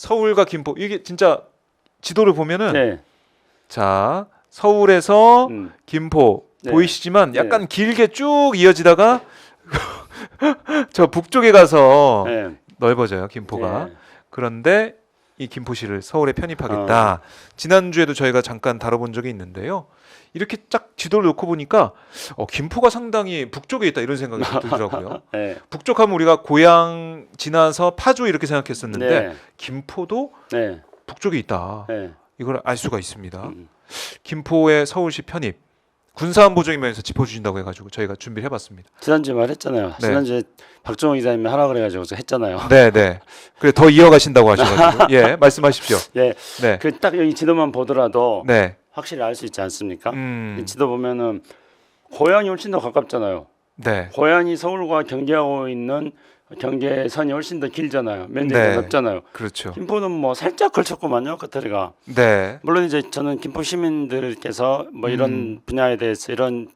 서울과 김포 이게 진짜 지도를 보면은 네. 자 서울에서 김포 네. 보이시지만 약간 길게 쭉 이어지다가 저 북쪽에 가서 네. 넓어져요 김포가. 네. 그런데 이 김포시를 서울에 편입하겠다. 지난주에도 저희가 잠깐 다뤄본 적이 있는데요. 이렇게 쫙 지도를 놓고 보니까 김포가 상당히 북쪽에 있다 이런 생각이 들더라고요. 네. 북쪽하면 우리가 고향 지나서 파주 이렇게 생각했었는데 네. 김포도 네. 북쪽에 있다. 네. 이걸 알 수가 있습니다. 김포의 서울시 편입 군사안보적인 면에서 짚어주신다고 해가지고 저희가 준비를 해봤습니다. 지난주에 말했잖아요. 네. 지난주에 박정호 기자님이 하라 그래가지고 했잖아요. 네네. 그래 더 이어가신다고 하셔가지고 예 말씀하십시오. 예. 네. 그 딱 여기 지도만 보더라도 네. 확실히 알 수 있지 않습니까? 음. 이 지도 보면은 고향이 훨씬 더 가깝잖아요. 네. 고향이 서울과 경계하고 있는 경계선이 훨씬 더 길잖아요. 면적이 네. 더 넓잖아요. 그렇죠. 김포는 뭐 살짝 걸쳤구만요, 끝다리가. 네. 물론 이제 저는 김포 시민들께서 뭐 이런 분야에 대해서 이런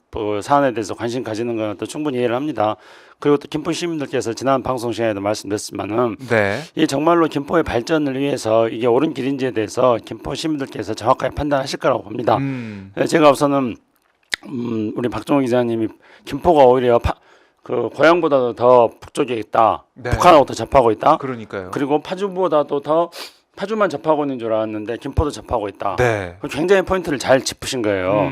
사안에 대해서 관심 가지는 건 또 충분히 이해를 합니다. 그리고 또 김포 시민들께서 지난 방송 시간에도 말씀드렸지만은 네. 이 정말로 김포의 발전을 위해서 이게 옳은 길인지에 대해서 김포 시민들께서 정확하게 판단하실 거라고 봅니다. 제가 우선은 우리 박정호 기자님이 김포가 오히려 그 고향보다도 더 북쪽에 있다. 네. 북한하고 더 접하고 있다. 그러니까요. 그리고 파주보다도 더 파주만 접하고 있는 줄 알았는데 김포도 접하고 있다. 네. 굉장히 포인트를 잘 짚으신 거예요.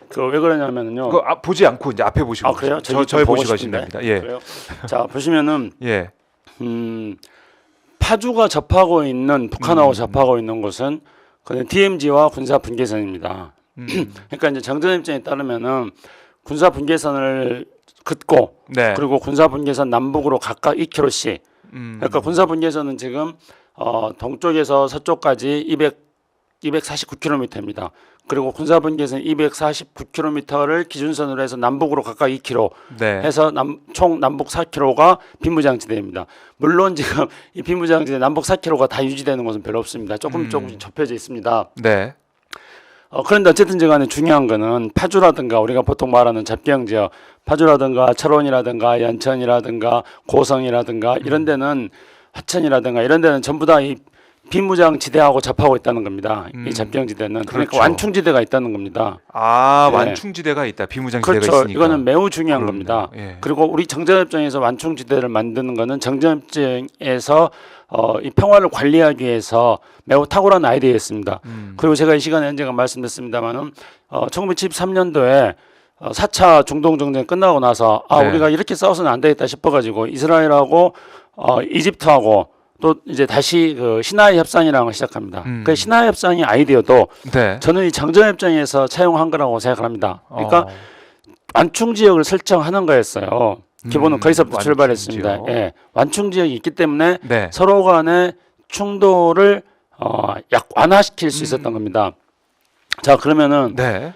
그 왜 그러냐면은요. 그거 보지 않고 이제 앞에 보시고. 아 그래요? 저희 보시고 가시면 됩니다. 예. 그래요? 자 보시면은 예. 파주가 접하고 있는 북한하고 접하고 있는 곳은 그 DMZ와 군사 분계선입니다. 그러니까 이제 정전 입장에 따르면은 군사 분계선을 긋고 네. 그리고 군사 분계선 남북으로 각각 2km씩. 그러니까 군사 분계선은 지금 동쪽에서 서쪽까지 249km입니다. 그리고 군사 분계선 249km를 기준선으로 해서 남북으로 각각 2km 네. 해서 총 남북 4km가 비무장지대입니다. 물론 지금 이 비무장지대 남북 4km가 다 유지되는 것은 별로 없습니다. 조금씩 좁혀져 있습니다. 네. 그런데 어쨌든 간에 중요한 거는 파주라든가 우리가 보통 말하는 잡경 지역, 파주라든가 철원이라든가 연천이라든가 고성이라든가 이런 데는 화천이라든가 이런 데는 전부 다 이 비무장 지대하고 접하고 있다는 겁니다. 이 잡경 지대는 그러니까 그렇죠. 완충지대가 있다는 겁니다. 아 네. 완충지대가 있다. 비무장지대가 그렇죠. 있으니까. 이거는 매우 중요한 그럼요. 겁니다. 예. 그리고 우리 정전협정에서 완충지대를 만드는 거는 정전협정에서 이 평화를 관리하기 위해서 매우 탁월한 아이디어였습니다. 그리고 제가 이 시간에 언젠가 말씀드렸습니다만은 1973년도에 4차 중동 정전이 끝나고 나서 네. 우리가 이렇게 싸워서는 안 되겠다 싶어가지고 이스라엘하고 이집트하고 또 이제 다시 그 시나이 협상이라는 걸 시작합니다. 그 시나이 협상의 아이디어도 네. 저는 이 정전협정에서 차용한 거라고 생각을 합니다. 그러니까 완충 지역을 설정하는 거였어요. 기본은 거기서부터 완충 출발했습니다. 지역. 예, 완충 지역이 있기 때문에 네. 서로 간의 충돌을 완화시킬 수 있었던 겁니다. 자 그러면은 네.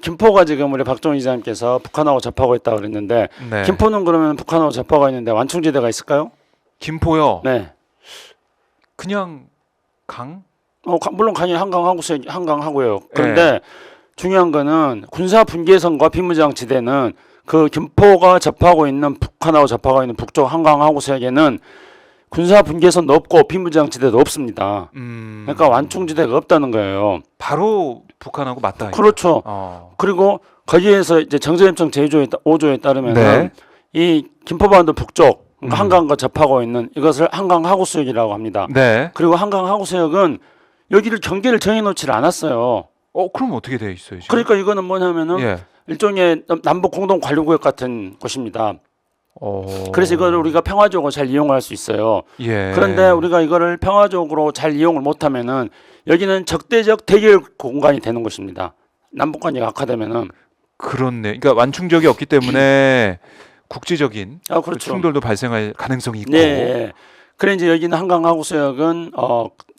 김포가 지금 우리 박정희 기자님께서 북한하고 접하고 있다고 그랬는데 네. 김포는 그러면 북한하고 접하고 있는데 완충지대가 있을까요? 김포요. 네. 그냥 강? 물론 강이 한강하고요. 그런데 중요한 거는 군사 분계선과 비무장지대는 그 김포가 접하고 있는 북한하고 접하고 있는 북쪽 한강하고서에게는 군사 분계선도 없고 비무장지대도 없습니다. 그러니까 완충지대가 없다는 거예요. 바로 북한하고 맞닿아 있다. 그렇죠. 그리고 거기에서 이제 정전협정 제5조에 따르면 네. 이 김포반도 북쪽 그러니까 한강과 접하고 있는 이것을 한강 하구수역이라고 합니다. 네. 그리고 한강 하구수역은 여기를 경계를 정해놓지 않았어요. 그럼 어떻게 돼 있어요 지금? 그러니까 이거는 뭐냐면은 예. 일종의 남북 공동 관리구역 같은 곳입니다. 그래서 이거를 우리가 평화적으로 잘 이용할 수 있어요. 예. 그런데 우리가 이거를 평화적으로 잘 이용을 못하면은 여기는 적대적 대결 공간이 되는 것입니다. 남북 관계가 악화되면은. 그렇네. 그러니까 완충적이 없기 때문에 국제적인 그렇죠. 충돌도 발생할 가능성이 있고. 네. 그래 이제 여기는 한강 하구수역은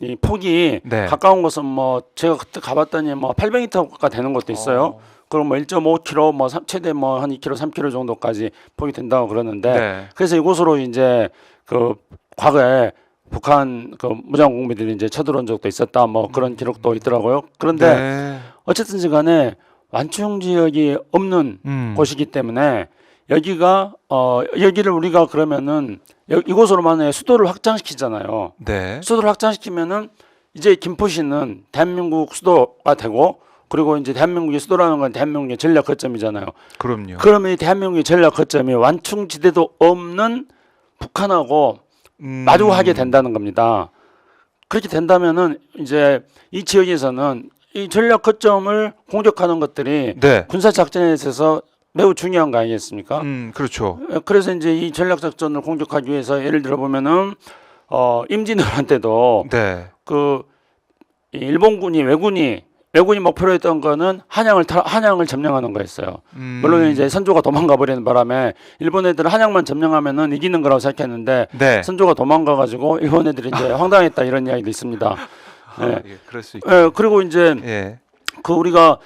이 폭이 네. 가까운 곳은 뭐 제가 그때 가봤더니 뭐 800m가 되는 것도 있어요. 그럼 뭐 1.5km 뭐 최대 뭐 한 2km, 3km 정도까지 폭이 된다고 그러는데 네. 그래서 이곳으로 이제 그 과거에 북한 그 무장공비들이 이제 쳐들어온 적도 있었다 뭐 그런 기록도 있더라고요. 그런데 네. 어쨌든 간에 완충 지역이 없는 곳이기 때문에 여기가 여기를 우리가 그러면은 이곳으로 만약에 수도를 확장시키잖아요. 네. 수도를 확장시키면은 이제 김포시는 대한민국 수도가 되고 그리고 이제 대한민국의 수도라는 건 대한민국의 전략 거점이잖아요. 그럼요. 그러면 이 대한민국의 전략 거점이 완충지대도 없는 북한하고 마주하게 된다는 겁니다. 그렇게 된다면은 이제 이 지역에서는 이 전략 거점을 공격하는 것들이 네. 군사 작전에 있어서 매우 중요한 거 아니겠습니까? 그렇죠. 그래서 이제 이 전략 작전을 공격하기 위해서 예를 들어 보면은 임진왜란 때도 네. 이 일본군이 왜군이 목표로 했던 거는 한양을 점령하는 거였어요. 물론 이제 선조가 도망가 버리는 바람에 일본 애들은 한양만 점령하면은 이기는 거라고 생각했는데 네. 선조가 도망가 가지고 일본 애들이 이제 황당했다 이런 이야기도 있습니다. 예. 예, 그럴 수 있. 그리고 이제 예. 그 우리가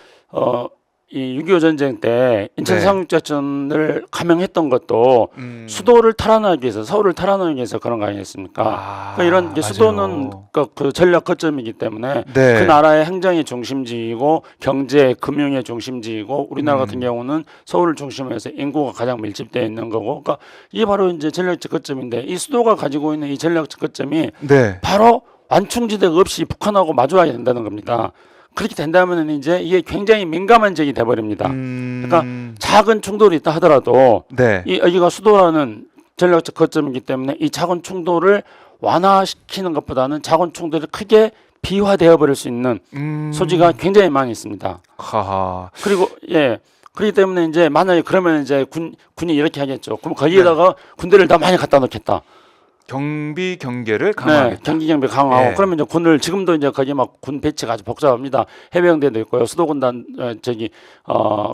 이 6.25 전쟁 때 인천 네. 상륙작전을 감행했던 것도 수도를 탈환하기 위해서 서울을 탈환하기 위해서 그런 거 아니겠습니까? 그러니까 이런 게 맞아요. 수도는 그 전략 거점이기 때문에 네. 그 나라의 행정의 중심지이고 경제, 금융의 중심지이고 우리나라 같은 경우는 서울을 중심으로 해서 인구가 가장 밀집되어 있는 거고, 그러니까 이게 바로 이제 전략적 거점인데 이 수도가 가지고 있는 이 전략적 거점이 네. 바로 완충지대가 없이 북한하고 마주하게 된다는 겁니다. 그렇게 된다면 이제 이게 굉장히 민감한 지역이 돼버립니다. 그러니까 작은 충돌이 있다 하더라도 네. 이 여기가 수도라는 전략적 거점이기 때문에 이 작은 충돌을 완화시키는 것보다는 작은 충돌이 크게 비화되어 버릴 수 있는 소지가 굉장히 많이 있습니다. 하하. 그리고 그렇기 때문에 이제 만약에 그러면 이제 군이 이렇게 하겠죠. 그럼 거기에다가 군대를 더 많이 갖다 놓겠다. 경비 경계를 강화하겠다. 경기 경비 강화하고 예. 그러면 이제 군을 지금도 이제 거기 막 군 배치가 아주 복잡합니다. 해병대도 있고요. 수도군단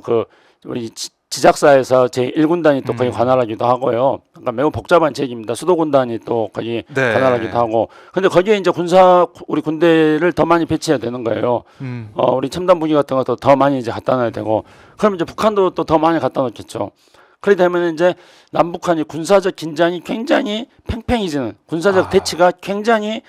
그 우리 지작사에서 제 1군단이 또 거기 관할하기도 하고요. 그러니까 매우 복잡한 지역입니다. 수도군단이 또 거기 네. 관할하기도 하고. 근데 거기에 이제 우리 군대를 더 많이 배치해야 되는 거예요. 우리 첨단 무기 같은 것도 더 많이 이제 갖다 놔야 되고. 그러면 이제 북한도 또 더 많이 갖다 놓겠죠. 그렇게 되면 이제 남북한이 군사적 긴장이 굉장히 팽팽해지는 군사적 대치가 굉장히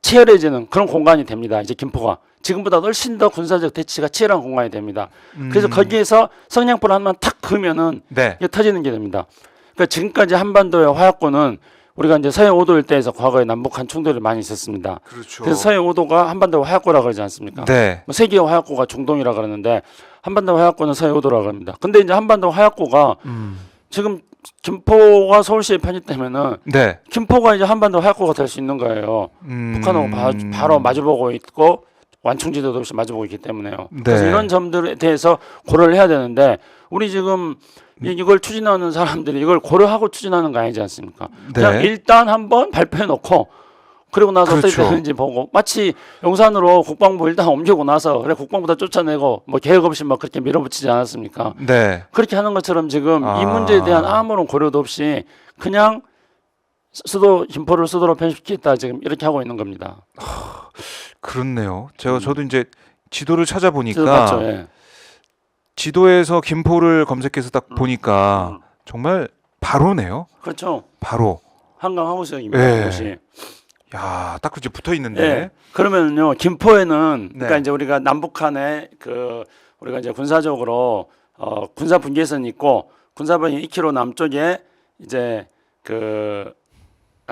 치열해지는 그런 공간이 됩니다. 이제 김포가 지금보다 훨씬 더 군사적 대치가 치열한 공간이 됩니다. 그래서 거기에서 성냥불 하나만 탁 그으면은 네. 이게 터지는 게 됩니다. 그러니까 지금까지 한반도의 화약고는 우리가 이제 서해 5도 일대에서 과거에 남북한 충돌이 많이 있었습니다. 그렇죠. 그래서 서해 5도가 한반도 화약고라 그러지 않습니까? 네. 뭐 세계 화약고가 중동이라 그러는데 한반도 화약고는 서해 5도라 그럽니다. 근데 이제 한반도 화약고가 지금 김포가 서울시에 편입되면은 네. 김포가 이제 한반도 화약고가 될 수 있는 거예요. 북한하고 바로 마주보고 있고 완충지대도 없이 마주보고 있기 때문에요. 네. 그래서 이런 점들에 대해서 고려를 해야 되는데 우리 지금 이걸 추진하는 사람들이 이걸 고려하고 추진하는 거 아니지 않습니까? 그냥 네. 일단 한번 발표해 놓고 그리고 나서 그렇죠. 어떻게 되는지 보고 마치 용산으로 국방부 일단 옮기고 나서 그래 국방부 다 쫓아내고 뭐 계획 없이 막 그렇게 밀어붙이지 않았습니까? 네. 그렇게 하는 것처럼 지금 이 문제에 대한 아무런 고려도 없이 그냥 김포를 수도로 편입시키겠다 지금 이렇게 하고 있는 겁니다. 그렇네요. 저도 이제 지도를 찾아보니까 맞죠? 예. 지도에서 김포를 검색해서 딱 보니까 정말 바로네요. 그렇죠. 바로. 한강 하우스역입니다. 예. 이것이. 야, 딱 그렇게 붙어 있는데. 예. 그러면요 김포에는 그러니까 네. 이제 우리가 남북한에 우리가 이제 군사적으로 군사 분계선이 있고 군사분이 2km 남쪽에 이제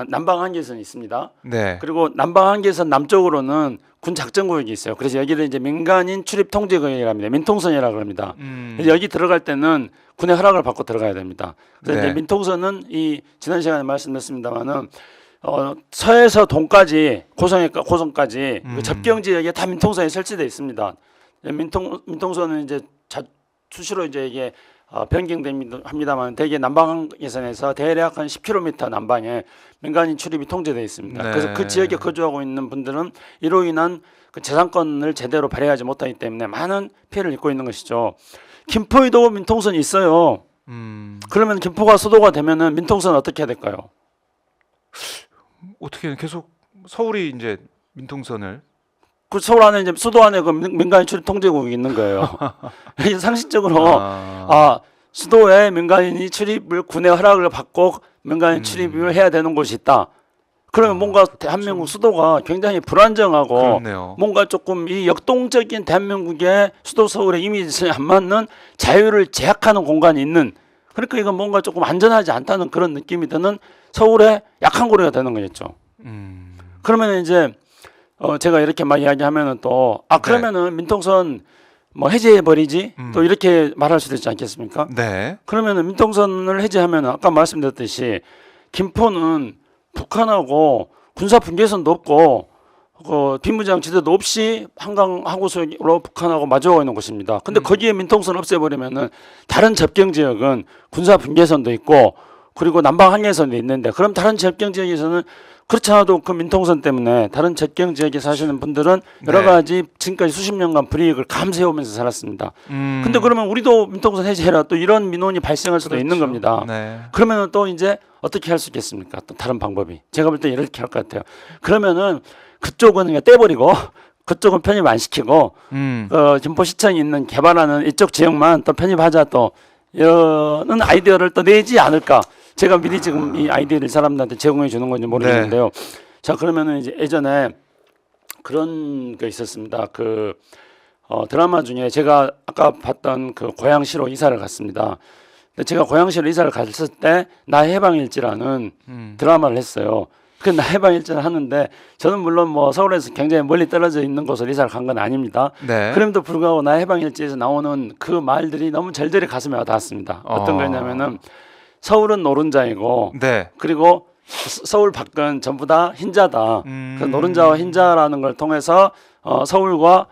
남방 한계선이 있습니다. 네. 그리고 남방 한계선 남쪽으로는 군 작전 구역이 있어요. 그래서 여기를 이제 민간인 출입 통제 구역이라고 합니다. 민통선이라고 합니다. 그래서 여기 들어갈 때는 군의 허락을 받고 들어가야 됩니다. 그래서 네. 이제 민통선은 이 지난 시간에 말씀드렸습니다만은 서에서 동까지 고성까지 그 접경 지역에 다 민통선이 설치되어 있습니다. 민통선은 이제 수시로 이제 이게 변경됩니다만 대개 남방 예선에서 대략 한 10km 남방에 민간인 출입이 통제되어 있습니다. 네. 그래서 그 지역에 거주하고 있는 분들은 이로 인한 그 재산권을 제대로 발휘하지 못하기 때문에 많은 피해를 입고 있는 것이죠. 김포에도 민통선이 있어요. 그러면 김포가 수도가 되면은 민통선은 어떻게 해야 될까요? 어떻게 계속 서울이 이제 민통선을 그 서울 안에 이제 수도 안에 그 민간인 출입 통제국이 있는 거예요. 이게 상식적으로 수도에 민간인이 출입을 군의 허락을 받고 민간인 출입을 해야 되는 곳이 있다. 그러면 뭔가 대한민국 수도가 굉장히 불안정하고 그렇네요. 뭔가 조금 이 역동적인 대한민국의 수도 서울의 이미지에 안 맞는 자유를 제약하는 공간이 있는 그러니까 이건 뭔가 조금 안전하지 않다는 그런 느낌이 드는 서울의 약한 고리가 되는 거겠죠. 음. 그러면 이제 제가 이렇게 막 이야기하면은 또 네. 그러면은 민통선 뭐 해제해 버리지 음. 또 이렇게 말할 수도 있지 않겠습니까? 네. 그러면은 민통선을 해제하면은 아까 말씀드렸듯이 김포는 북한하고 군사 분계선도 없고 비무장 지대도 없이 한강 하구수로 북한하고 마주하고 있는 곳입니다. 근데 거기에 민통선 없애버리면은 다른 접경 지역은 군사 분계선도 있고 그리고 남방 항해선도 있는데 그럼 다른 접경 지역에서는 그렇지 않아도 그 민통선 때문에 다른 접경 지역에 사시는 분들은 여러 네. 가지 지금까지 수십 년간 불이익을 감수해오면서 살았습니다. 근데 그러면 우리도 민통선 해제해라 또 이런 민원이 발생할 수도 있는 그렇죠. 겁니다. 네. 그러면은 또 이제 어떻게 할 수 있겠습니까? 또 다른 방법이 제가 볼 때 이렇게 할 것 같아요. 그러면은 그쪽은 그냥 떼버리고 그쪽은 편입 안 시키고 김포시청이 있는 개발하는 이쪽 지역만 또 편입하자 또 이런 아이디어를 또 내지 않을까. 제가 미리 지금 이 아이디어를 사람들한테 제공해 주는 건지 모르겠는데요. 자 그러면은 이제 예전에 그런 게 있었습니다. 드라마 중에 제가 아까 봤던 그 고양시로 이사를 갔습니다. 근데 제가 고양시로 이사를 갔을 때 나의 해방일지라는 드라마를 했어요. 그 나의 해방일지를 하는데 저는 물론 뭐 서울에서 굉장히 멀리 떨어져 있는 곳으로 이사를 간 건 아닙니다. 네. 그럼에도 불구하고 나의 해방일지에서 나오는 그 말들이 너무 절절히 가슴에 와닿았습니다. 어떤 거냐면은 서울은 노른자이고 네. 그리고 서울 밖은 전부 다 흰자다. 그 노른자와 흰자라는 걸 통해서 서울과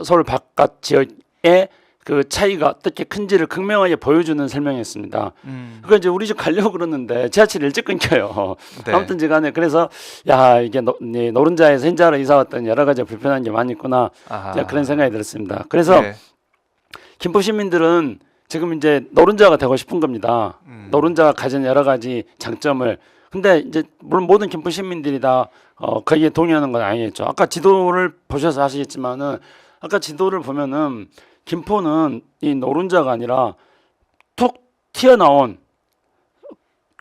서울 바깥 지역의 그 차이가 어떻게 큰지를 극명하게 보여주는 설명이었습니다. 그러니까 이제 우리 집 가려고 그러는데 지하철이 일찍 끊겨요. 네. 아무튼지 간에 그래서 야 이게 노른자에서 흰자로 이사 왔더니 여러 가지 불편한 게 많이 있구나. 그런 생각이 들었습니다. 그래서 네. 김포 시민들은 지금 이제 노른자가 되고 싶은 겁니다. 노른자가 가진 여러 가지 장점을. 근데 이제 물론 모든 김포 시민들이 다 거기에 동의하는 건 아니겠죠. 아까 지도를 보셔서 아시겠지만은 아까 지도를 보면은 김포는 이 노른자가 아니라 툭 튀어나온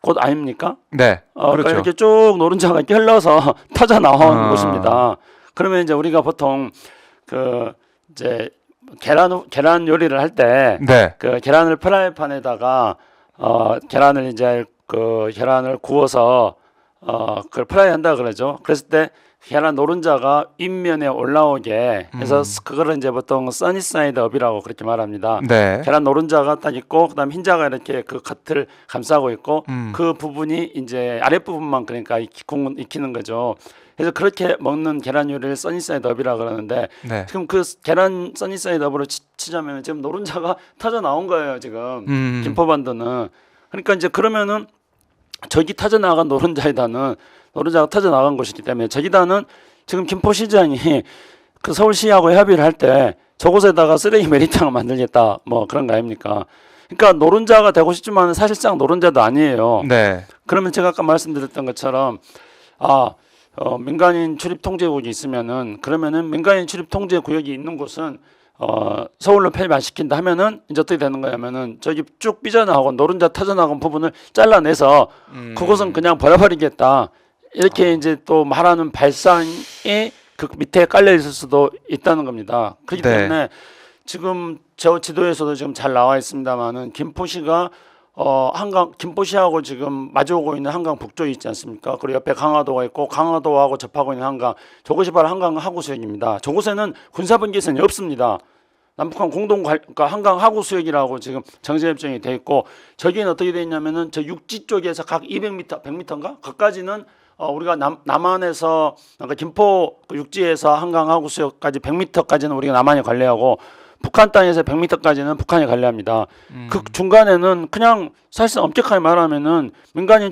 곳 아닙니까? 네. 그렇죠. 이렇게 쭉 노른자가 이렇게 흘러서 터져 나온 곳입니다. 그러면 이제 우리가 보통 이제 계란 요리를 할 때 네. 그 계란을 프라이팬에다가 계란을 이제 계란을 구워서 그걸 프라이 한다 그러죠. 그랬을 때 계란 노른자가 윗면에 올라오게 해서 그거를 이제 보통 써니사이드 업이라고 그렇게 말합니다. 네. 계란 노른자가 딱 있고 그다음 흰자가 이렇게 그 겉을 감싸고 있고 그 부분이 이제 아랫부분만 그러니까 익히는 거죠. 그래서 그렇게 먹는 계란 요리를 써니사이드 업이라고 그러는데 네. 지금 그 계란 써니사이드 업으로 치자면 지금 노른자가 터져 나온 거예요. 지금 김포반도는. 그러니까 이제 그러면은 저기 터져 나간 노른자에다는 노른자가 터져 나간 곳이기 때문에 저기다는 지금 김포시장이 그 서울시하고 협의를 할 때 저곳에다가 쓰레기 매립장을 만들겠다 뭐 그런 거 아닙니까? 그러니까 노른자가 되고 싶지만 사실상 노른자도 아니에요. 네. 그러면 제가 아까 말씀드렸던 것처럼 민간인 출입 통제구역이 있으면은 그러면은 민간인 출입 통제 구역이 있는 곳은 서울로 편입 안 시킨다 하면은 이제 어떻게 되는 거냐면은 저기 쭉 삐져나가고 노른자 터져나간 부분을 잘라내서 그곳은 그냥 버려버리겠다 이렇게 이제 또 말하는 발상이 그 밑에 깔려 있을 수도 있다는 겁니다. 그렇기 네. 때문에 지금 저 지도에서도 지금 잘 나와 있습니다만은 김포시가 김포시하고 지금 마주오고 있는 한강 북쪽이 있지 않습니까? 그리고 옆에 강화도가 있고 강화도하고 접하고 있는 한강, 저곳이 바로 한강 하구수역입니다. 저곳에는 군사분계선이 없습니다. 남북한 그러니까 한강 하구수역이라고 지금 정세협정이 돼 있고 저기는 어떻게 돼 있냐면은 저 육지 쪽에서 각 200m, 100m인가? 거기까지는 우리가 남한에서 그러니까 김포 육지에서 한강 하구수역까지 100m까지는 우리가 남한이 관리하고 북한 땅에서 100m까지는 북한이 관리합니다. 그 중간에는 그냥 사실상 엄격하게 말하면은 민간인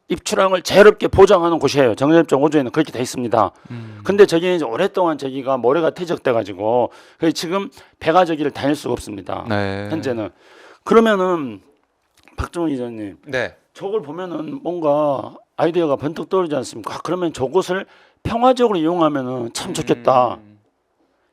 입출항을 자유롭게 보장하는 곳이에요. 정세협정 5조에는 그렇게 돼 있습니다. 근데 저기는 이제 오랫동안 저기가 모래가 퇴적돼 가지고 지금 배가 저기를 다닐 수가 없습니다. 네. 현재는. 그러면은 박종훈 기자님, 네. 저걸 보면은 뭔가 아이디어가 번뜩 떠오르지 않습니까? 그러면 저곳을 평화적으로 이용하면은 참 좋겠다.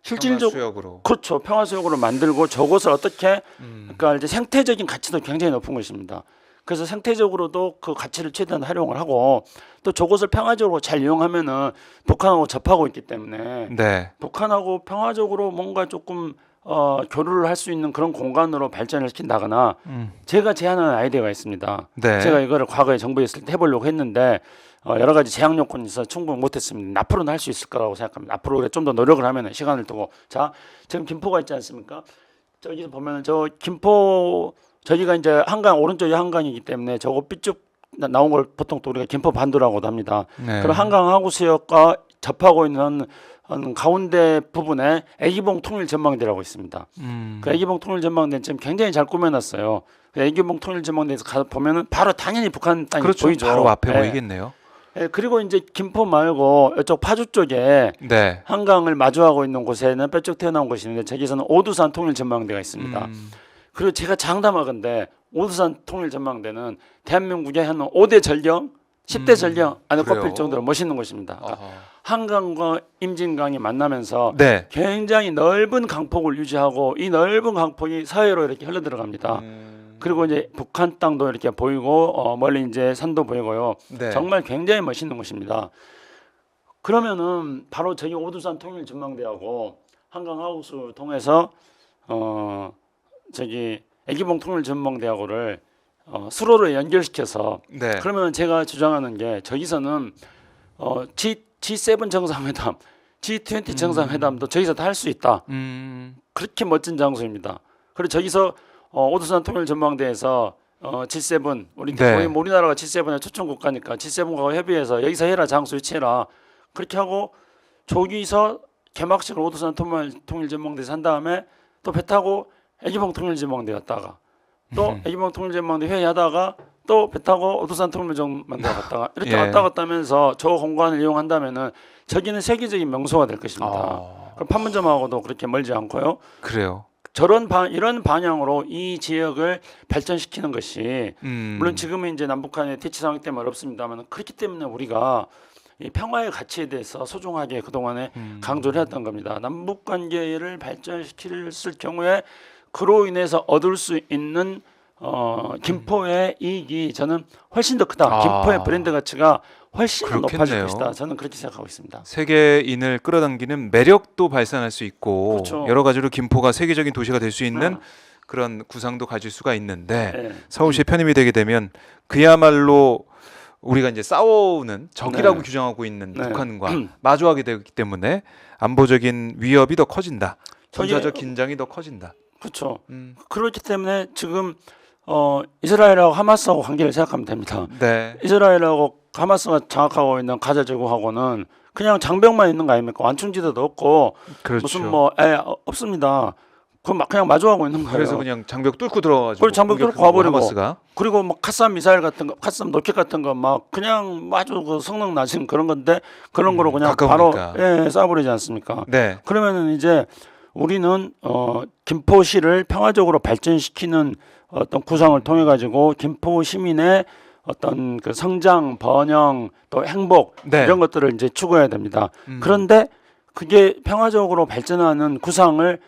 실질적으로 수역으로. 그렇죠. 평화수역으로 만들고 저곳을 어떻게 그러니까 이제 생태적인 가치도 굉장히 높은 것입니다. 그래서 생태적으로도 그 가치를 최대한 활용을 하고 또 저곳을 평화적으로 잘 이용하면은 북한하고 접하고 있기 때문에 네. 북한하고 평화적으로 뭔가 조금 교류를 할 수 있는 그런 공간으로 발전을 시킨다거나 제가 제안하는 아이디어가 있습니다. 네. 제가 이거를 과거에 정부에 있을 때 해보려고 했는데 여러 가지 제약 요건이 있어서 충분히 못했습니다. 앞으로는 할 수 있을 거라고 생각합니다. 앞으로 좀 더 노력을 하면 시간을 두고 자 지금 김포가 있지 않습니까? 저기서 보면 저 김포 저기가 이제 한강 오른쪽이 한강이기 때문에 저거 삐쭉 나온 걸 보통 또 우리가 김포 반도라고도 합니다. 네. 그럼 한강 하구수역과 접하고 있는 가운데 부분에 애기봉 통일 전망대라고 있습니다. 그 애기봉 통일 전망대 지금 굉장히 잘 꾸며놨어요. 그 애기봉 통일 전망대에서 가 보면은 바로 당연히 북한 땅이 그렇죠. 보이죠. 바로 앞에 예. 보이겠네요. 예, 그리고 이제 김포 말고 이쪽 파주 쪽에 네. 한강을 마주하고 있는 곳에는 뼈쪽 태어나온 곳이 있는데 저기서는 오두산 통일 전망대가 있습니다. 그리고 제가 장담하건대 오두산 통일 전망대는 대한민국의 한 5대 전령, 10대 전령 안에 그래요? 꼽힐 정도로 멋있는 곳입니다. 그러니까 어허. 한강과 임진강이 만나면서 네. 굉장히 넓은 강폭을 유지하고 이 넓은 강폭이 서해로 이렇게 흘러 들어갑니다. 그리고 이제 북한 땅도 이렇게 보이고 멀리 이제 산도 보이고요. 네. 정말 굉장히 멋있는 곳입니다. 그러면은 바로 저기 오두산 통일 전망대하고 한강 하우스 통해서 저기 애기봉 통일 전망대하고를 수로로 연결시켜서 네. 그러면 제가 주장하는 게 저기서는 G7 정상회담, G20 정상회담도 저기서 다 할 수 있다. 그렇게 멋진 장소입니다. 그리고 저기서 오두산 통일 전망대에서 G7 네. 우리나라가 G7의 초청 국가니까 G7하고 협의해서 여기서 해라 장소 유치해라 그렇게 하고 저기서 개막식을 오두산 통일 전망대에서 한 다음에 또 배 타고 애기봉 통일 전망대 갔다가 또 애기봉 통일 전망대 회의하다가 또 배 타고 오두산 통일 전망대 갔다가 이렇게 예. 왔다 갔다 하면서 저 공간을 이용한다면은 저기는 세계적인 명소가 될 것입니다. 그럼 판문점하고도 그렇게 멀지 않고요. 그래요. 이런 방향으로 이 지역을 발전시키는 것이 물론 지금은 이제 남북한의 대치 상황 때문에 어렵습니다만 그렇기 때문에 우리가 이 평화의 가치에 대해서 소중하게 그동안에 강조를 했던 겁니다. 남북 관계를 발전시킬 경우에 그로 인해서 얻을 수 있는 김포의 이익이 저는 훨씬 더 크다. 김포의 브랜드 가치가 훨씬 더 높아질 그렇겠네요. 것이다. 저는 그렇게 생각하고 있습니다. 세계인을 끌어당기는 매력도 발산할 수 있고 그렇죠. 여러 가지로 김포가 세계적인 도시가 될 수 있는 아. 그런 구상도 가질 수가 있는데 네. 서울시에 편입이 되게 되면 그야말로 우리가 이제 싸우는 적이라고 네. 규정하고 있는 네. 북한과 마주하게 되기 때문에 안보적인 위협이 더 커진다. 저기- 군사적 긴장이 더 커진다. 그렇죠. 그렇기 때문에 지금 이스라엘하고 하마스하고 관계를 생각하면 됩니다. 네. 이스라엘하고 하마스가 장악하고 있는 가자 제국하고는 그냥 장벽만 있는 거 아닙니까? 완충지대도 없고 그렇죠. 무슨 없습니다. 그냥 마주하고 있는 거예요. 그래서 그냥 장벽 뚫고 들어가가지고 그걸 장벽 뚫고 공격한 가버리고. 하마스가 그리고 뭐 카삼 미사일 같은 거, 카삼 로켓 같은 거 막 그냥 아주 그 성능 낮은 그런 건데 그런 거로 그냥 가까우니까. 바로 쏴버리지 않습니까? 네. 그러면은 이제 우리는 김포시를 평화적으로 발전시키는 어떤 구상을 통해 가지고 김포 시민의 어떤 그 성장, 번영, 또 행복 네. 이런 것들을 이제 추구해야 됩니다. 그런데 그게 평화적으로 발전하는 구상을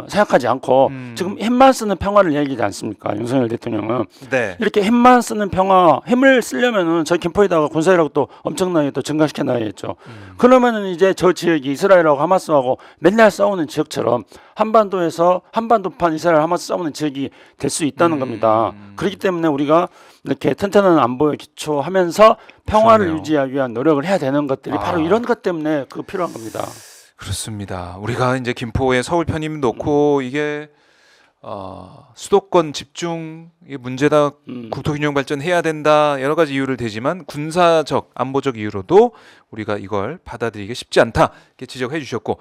생각하지 않고 지금 힘만 쓰는 평화를 얘기하지 않습니까? 윤석열 대통령은 네. 이렇게 힘만 쓰는 평화, 힘을 쓰려면은 저 김포에다가 군사력을 또 엄청나게 또 증가시켜 놔야겠죠. 그러면은 이제 저 지역이 이스라엘하고 하마스하고 맨날 싸우는 지역처럼 한반도에서 한반도판 이스라엘 하마스 싸우는 지역이 될 수 있다는 겁니다. 그렇기 때문에 우리가 이렇게 튼튼한 안보에 기초하면서 평화를 그러네요. 유지하기 위한 노력을 해야 되는 것들이 바로 아. 이런 것 때문에 그 필요한 겁니다. 그렇습니다. 우리가 이제 김포에 서울 편입 놓고 이게 수도권 집중 이게 문제다. 국토균형 발전해야 된다. 여러 가지 이유를 대지만 군사적 안보적 이유로도 우리가 이걸 받아들이기 쉽지 않다. 이렇게 지적해 주셨고